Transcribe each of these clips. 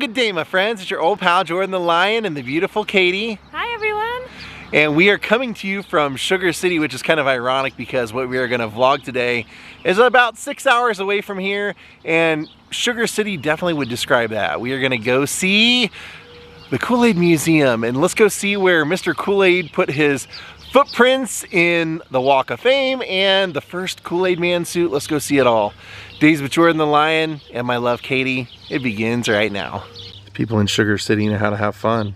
good day, my friends. It's your old pal Jordan the Lion and the beautiful Katie. Hi, everyone. And we are coming to you from Sugar City, which is kind of ironic because what we are going to vlog today is about 6 hours away from here, and Sugar City definitely would describe that. We are going to go see the Kool-Aid Museum, and let's go see where Mr. Kool-Aid put his footprints in the Walk of Fame and the first Kool-Aid Man suit. Let's go see it all. Daze with Jordan the Lion and my love Katie. It begins right now. The people in Sugar City know how to have fun.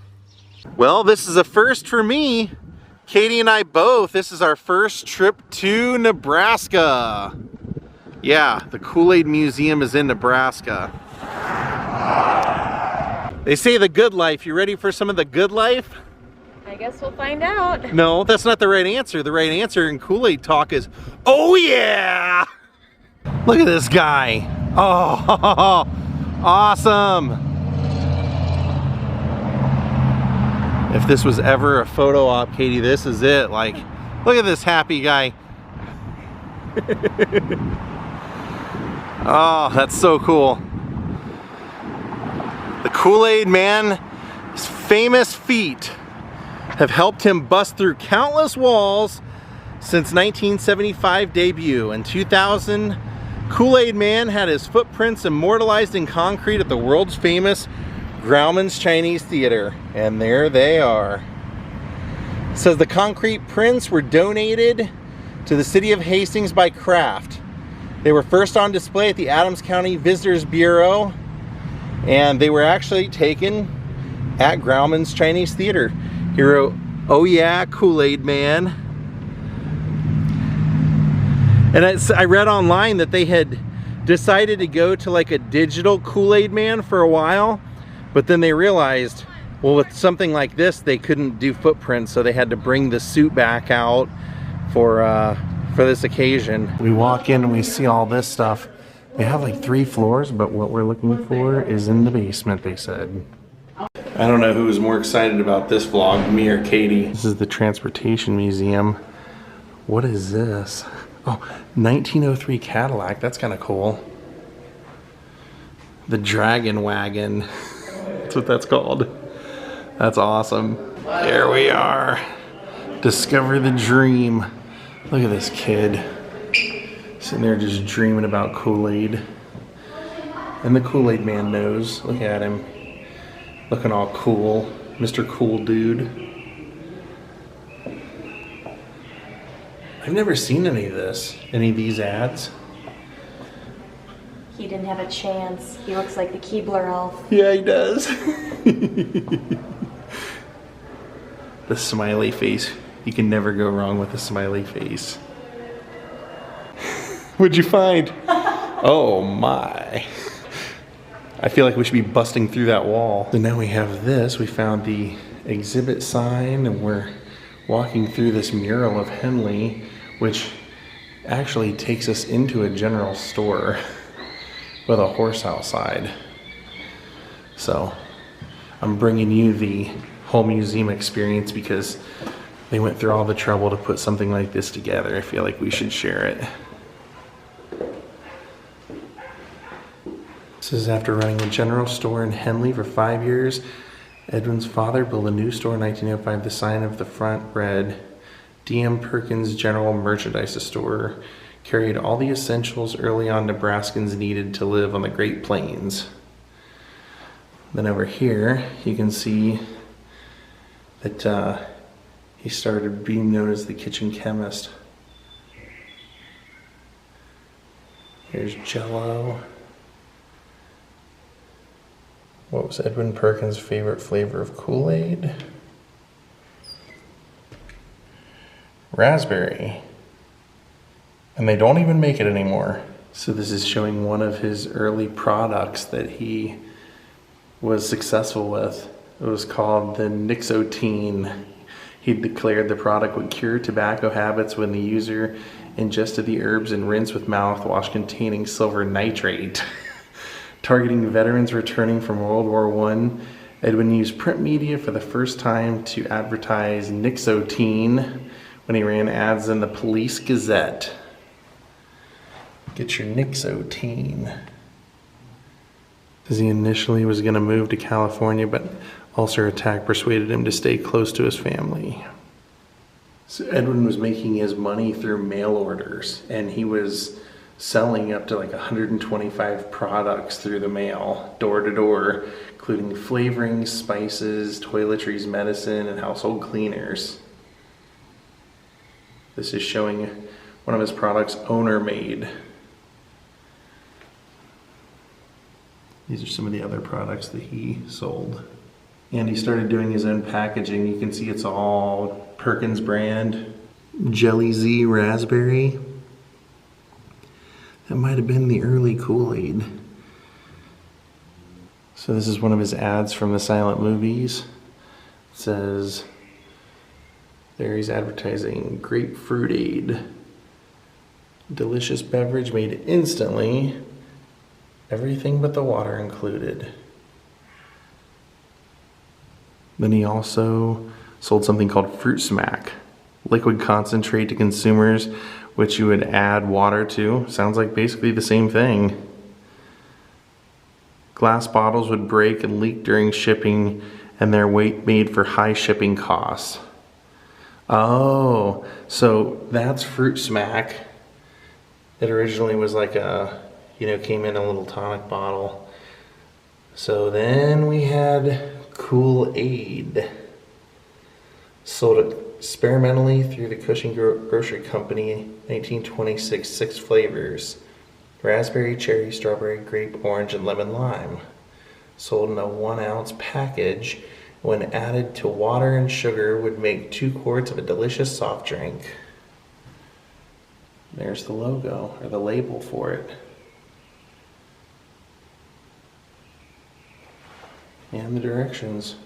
Well, this is a first for me. Katie and I both. This is our first trip to Nebraska. Yeah, the Kool-Aid Museum is in Nebraska. They say the good life. You ready for some of the good life? I guess we'll find out. No, that's not the right answer. The right answer in Kool-Aid talk is, oh yeah! Look at this guy. Oh, awesome. If this was ever a photo op, Katie, this is it. Like, look at this happy guy. Oh, that's so cool. The Kool-Aid Man's famous feet have helped him bust through countless walls since 1975 debut. In 2000, Kool-Aid Man had his footprints immortalized in concrete at the world's famous Grauman's Chinese Theater, and there they are. It says the concrete prints were donated to the city of Hastings by Kraft. They were first on display at the Adams County Visitors Bureau, and they were actually taken at Grauman's Chinese Theater. He wrote, oh yeah, Kool-Aid Man. And I read online that they had decided to go to like a digital Kool-Aid Man for a while, but then they realized, well, with something like this, they couldn't do footprints, so they had to bring the suit back out for this occasion. We walk in and we see all this stuff. They have like 3 floors, but what we're looking for is in the basement, they said. I don't know who was more excited about this vlog, me or Katie. This is the Transportation Museum. What is this? Oh, 1903 Cadillac. That's kind of cool. The Dragon Wagon. That's what that's called. That's awesome. There we are. Discover the dream. Look at this kid. Sitting there just dreaming about Kool-Aid. And the Kool-Aid Man knows. Look at him. Looking all cool. Mr. Cool Dude. I've never seen any of this. Any of these ads. He didn't have a chance. He looks like the Keebler elf. Yeah, he does. The smiley face. You can never go wrong with a smiley face. What'd you find? Oh my. I feel like we should be busting through that wall. So now we have this. We found the exhibit sign and we're walking through this mural of Henley, which actually takes us into a general store with a horse outside. So I'm bringing you the whole museum experience because they went through all the trouble to put something like this together. I feel like we should share it. This is after running a general store in Henley for 5 years. Edwin's father built a new store in 1905. The sign of the front read, D.M. Perkins General Merchandise Store. Carried all the essentials early on Nebraskans needed to live on the Great Plains. Then over here, you can see that he started being known as the kitchen chemist. Here's Jello. What was Edwin Perkins' favorite flavor of Kool-Aid? Raspberry. And they don't even make it anymore. So this is showing one of his early products that he was successful with. It was called the Nixotine. He declared the product would cure tobacco habits when the user ingested the herbs and rinsed with mouthwash containing silver nitrate. Targeting veterans returning from World War I, Edwin used print media for the first time to advertise Nixotine when he ran ads in the Police Gazette. Get your Nixotine. As he initially was going to move to California, but ulcer attack persuaded him to stay close to his family. So Edwin was making his money through mail orders, and he was selling up to like 125 products through the mail, door to door, including flavorings, spices, toiletries, medicine, and household cleaners. This is showing one of his products, Owner Made. These are some of the other products that he sold. And he started doing his own packaging. You can see it's all Perkins brand. Jelly Z Raspberry. That might have been the early Kool-Aid. So this is one of his ads from the silent movies. It says, there he's advertising Grapefruit Aid. Delicious beverage made instantly. Everything but the water included. Then he also sold something called Fruit Smack. Liquid concentrate to consumers, which you would add water to. Sounds like basically the same thing. Glass bottles would break and leak during shipping, and their weight made for high shipping costs. Oh, so that's Fruit Smack. It originally was like a, came in a little tonic bottle. So then we had Kool-Aid. Sold experimentally through the Cushing Grocery Company, 1926, 6 flavors. Raspberry, cherry, strawberry, grape, orange, and lemon lime. Sold in a 1-ounce package. When added to water and sugar, would make 2 quarts of a delicious soft drink. There's the logo, or the label for it. And the directions.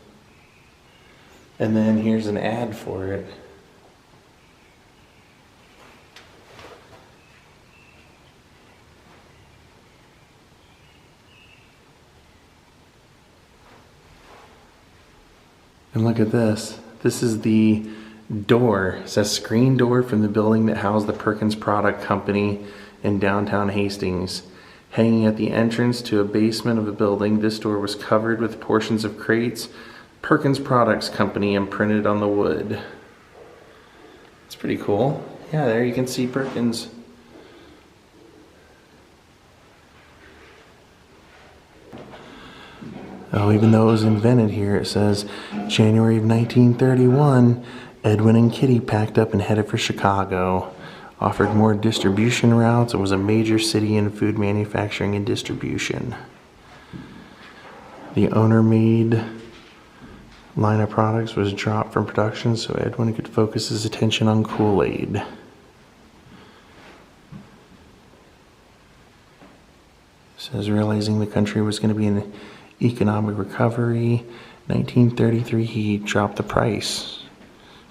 And then here's an ad for it. And look at this. This is the door. It says screen door from the building that housed the Perkins Product Company in downtown Hastings. Hanging at the entrance to a basement of a building, this door was covered with portions of crates, Perkins Products Company imprinted on the wood. It's pretty cool. Yeah, there you can see Perkins. Oh, even though it was invented here, it says January of 1931, Edwin and Kitty packed up and headed for Chicago. Offered more distribution routes and was a major city in food manufacturing and distribution. The owner-made line of products was dropped from production so Edwin could focus his attention on Kool-Aid. Says realizing the country was going to be in economic recovery, 1933 he dropped the price.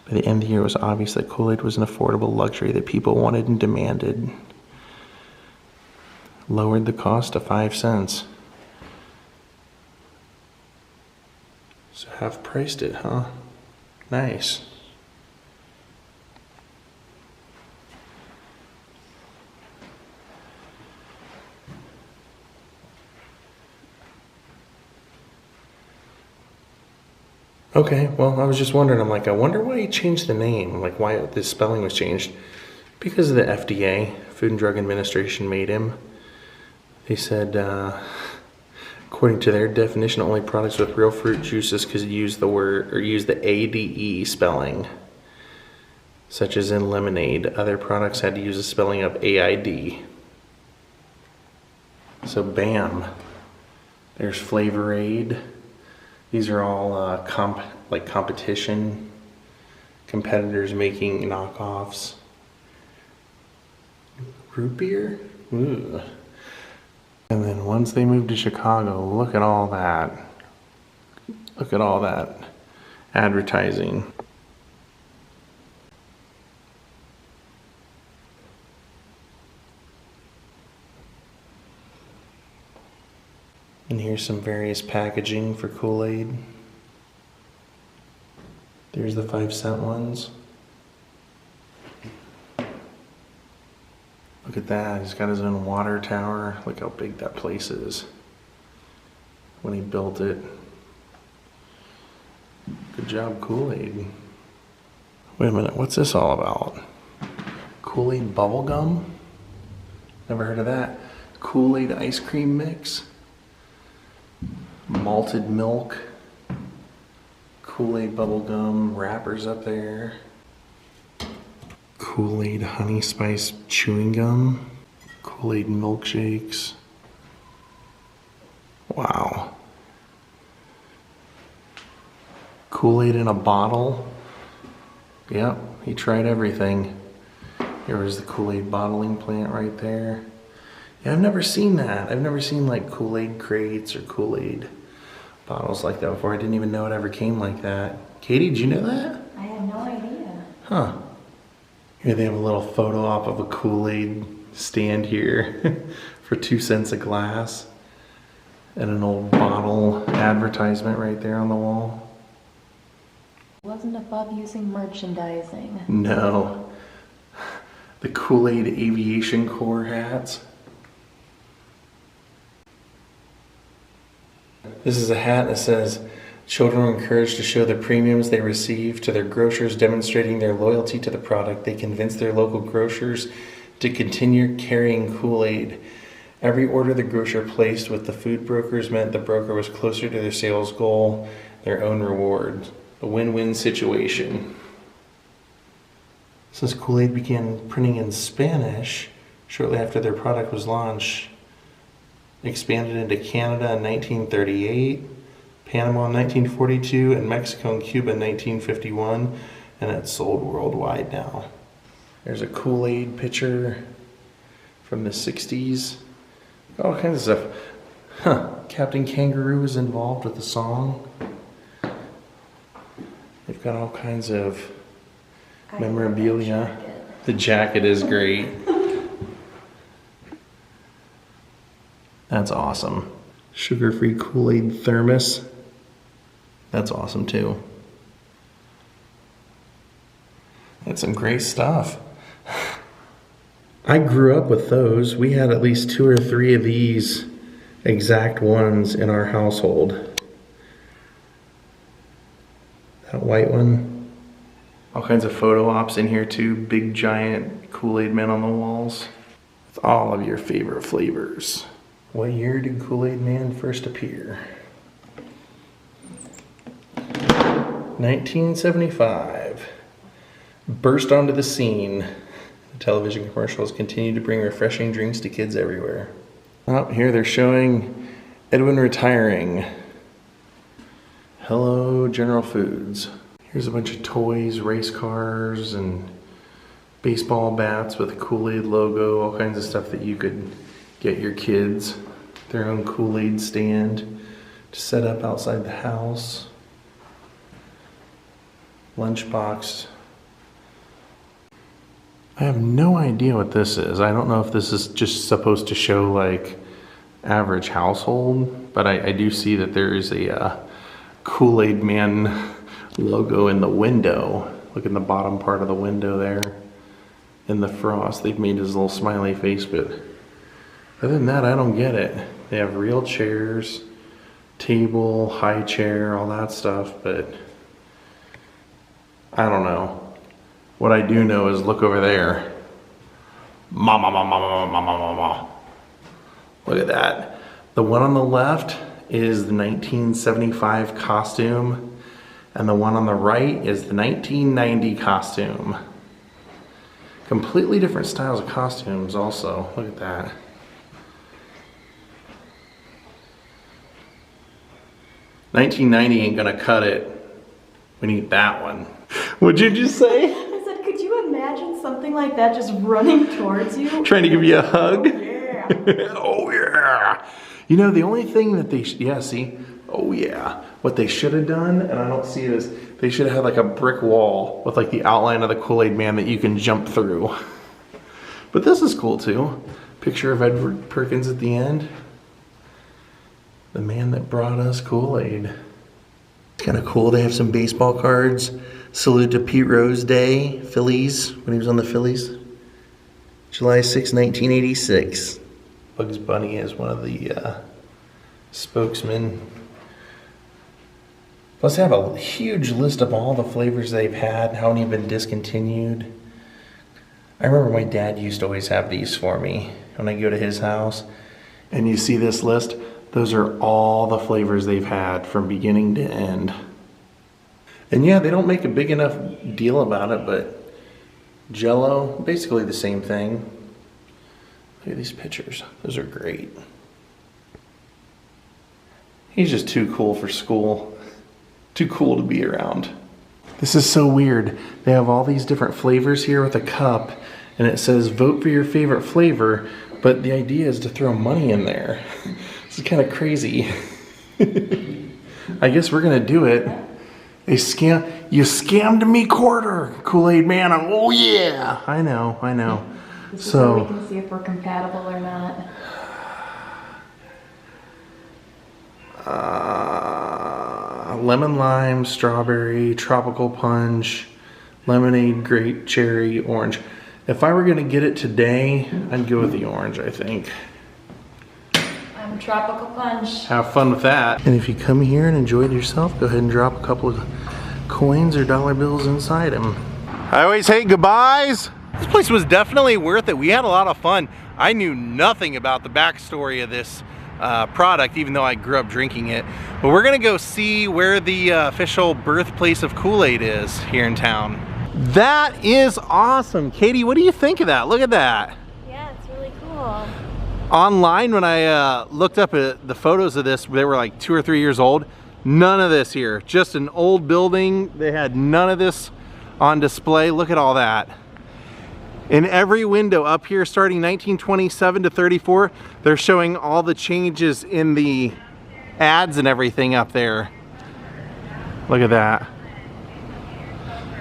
By the end of the year, it was obvious that Kool-Aid was an affordable luxury that people wanted and demanded. Lowered the cost to 5 cents. So half priced it, huh? Nice. Okay, well, I was just wondering, I'm like, I wonder why he changed the name, like why the spelling was changed. Because of the FDA, Food and Drug Administration made him. They said, according to their definition, only products with real fruit juices could use the word, or use the ADE spelling, such as in lemonade. Other products had to use the spelling of AID. So bam, there's Flavor Aid. These are all competition competitors making knockoffs. Root beer? Ooh. And then once they moved to Chicago, look at all that. Look at all that advertising. And here's some various packaging for Kool-Aid. There's the 5-cent ones. Look at that, he's got his own water tower. Look how big that place is. when he built it. Good job, Kool-Aid. Wait a minute, what's this all about? Kool-Aid bubblegum? Never heard of that. Kool-Aid ice cream mix. Malted milk. Kool-Aid bubblegum wrappers up there. Kool-Aid honey spice chewing gum. Kool-Aid milkshakes. Wow. Kool-Aid in a bottle. Yep, he tried everything. Here was the Kool-Aid bottling plant right there. Yeah, I've never seen that. I've never seen like Kool-Aid crates or Kool-Aid bottles like that before. I didn't even know it ever came like that. Katie, did you know that? I had no idea. Huh. Here they have a little photo op of a Kool-Aid stand here for 2 cents a glass. And an old bottle advertisement right there on the wall. Wasn't above using merchandising. No. The Kool-Aid Aviation Corps hats. This is a hat that says, children are encouraged to show the premiums they receive to their grocers, demonstrating their loyalty to the product. They convince their local grocers to continue carrying Kool-Aid. Every order the grocer placed with the food brokers meant the broker was closer to their sales goal, their own reward. A win-win situation. Since Kool-Aid began printing in Spanish shortly after their product was launched, expanded into Canada in 1938, Panama in 1942, and Mexico and Cuba in 1951, and it's sold worldwide now. There's a Kool-Aid picture from the 60s. All kinds of stuff. Huh. Captain Kangaroo is involved with the song. They've got all kinds of memorabilia. The jacket is great. That's awesome. Sugar-free Kool-Aid thermos. That's awesome too. That's some great stuff. I grew up with those. We had at least 2 or 3 of these exact ones in our household. That white one. All kinds of photo ops in here too. Big giant Kool-Aid Men on the walls. With all of your favorite flavors. What year did Kool-Aid Man first appear? 1975. Burst onto the scene. The television commercials continue to bring refreshing drinks to kids everywhere. Oh, here they're showing Edwin retiring. Hello, General Foods. Here's a bunch of toys, race cars, and baseball bats with a Kool-Aid logo, all kinds of stuff that you could get your kids their own Kool-Aid stand to set up outside the house. Lunchbox. I have no idea what this is. I don't know if this is just supposed to show like average household, but I do see that there is a Kool-Aid Man logo in the window. Look in the bottom part of the window there. In the frost, they've made his little smiley face, but other than that, I don't get it. They have real chairs, table, high chair, all that stuff, but I don't know. What I do know is look over there. Mama, mama, mama, mama, mama. Look at that. The one on the left is the 1975 costume, and the one on the right is the 1990 costume. Completely different styles of costumes also. Look at that. $19.90 ain't gonna cut it. We need that one. What'd you just say? I said, could you imagine something like that just running towards you? Trying to give you a hug? Oh, yeah. Oh yeah. You know, the only thing that they, yeah, see? Oh yeah. What they should have done, and I don't see it, is they should have had like a brick wall with like the outline of the Kool-Aid Man that you can jump through. But this is cool too. Picture of Edward Perkins at the end. The man that brought us Kool-Aid. It's kind of cool. They have some baseball cards. Salute to Pete Rose Day, Phillies, when he was on the Phillies. July 6, 1986. Bugs Bunny is one of the spokesmen. Plus they have a huge list of all the flavors they've had, how many have been discontinued. I remember my dad used to always have these for me when I go to his house. And you see this list? Those are all the flavors they've had from beginning to end. And yeah, they don't make a big enough deal about it, but Jello, basically the same thing. Look at these pictures. Those are great. He's just too cool for school. Too cool to be around. This is so weird. They have all these different flavors here with a cup, and it says vote for your favorite flavor, but the idea is to throw money in there. This is kind of crazy. I guess we're gonna do it. You scammed me quarter, Kool-Aid Man. Oh yeah, I know. This is so we can see if we're compatible or not. Lemon lime, strawberry, tropical punch, lemonade, grape, cherry, orange. If I were gonna get it today, I'd go with the orange, I think. I'm tropical punch. Have fun with that. And if you come here and enjoy it yourself, go ahead and drop a couple of coins or dollar bills inside them. I always hate goodbyes. This place was definitely worth it. We had a lot of fun. I knew nothing about the backstory of this product, even though I grew up drinking it. But we're gonna go see where the official birthplace of Kool-Aid is here in town. That is awesome. Katie, what do you think of that? Look at that. Yeah, it's really cool. Online, when I looked up at the photos of this, they were like 2 or 3 years old. None of this here, just an old building. They had none of this on display. Look at all that. In every window up here, starting 1927 to 34, they're showing all the changes in the ads and everything up there. Look at that.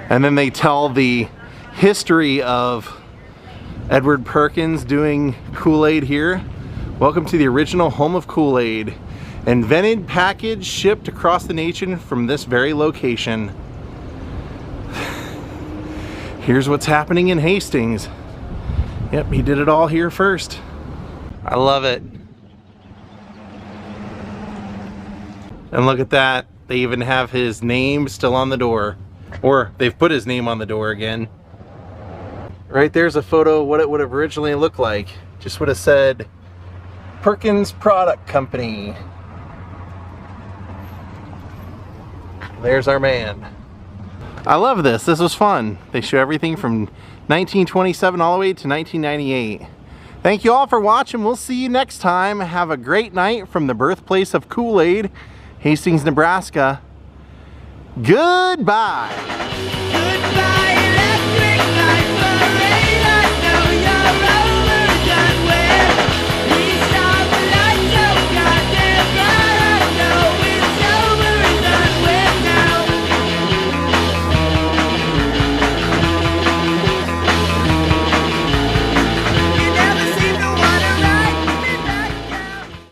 And then they tell the history of Edward Perkins doing Kool-Aid here. Welcome to the original home of Kool-Aid. Invented, packaged, shipped across the nation from this very location. Here's what's happening in Hastings. Yep, he did it all here first. I love it. And look at that. They even have his name still on the door. Or they've put his name on the door again. Right there's a photo of what it would have originally looked like. Just would have said Perkins Product Company. There's our man. I love this. This was fun. They show everything from 1927 all the way to 1998. Thank you all for watching. We'll see you next time. Have a great night from the birthplace of Kool-Aid, Hastings, Nebraska. Goodbye. Goodbye.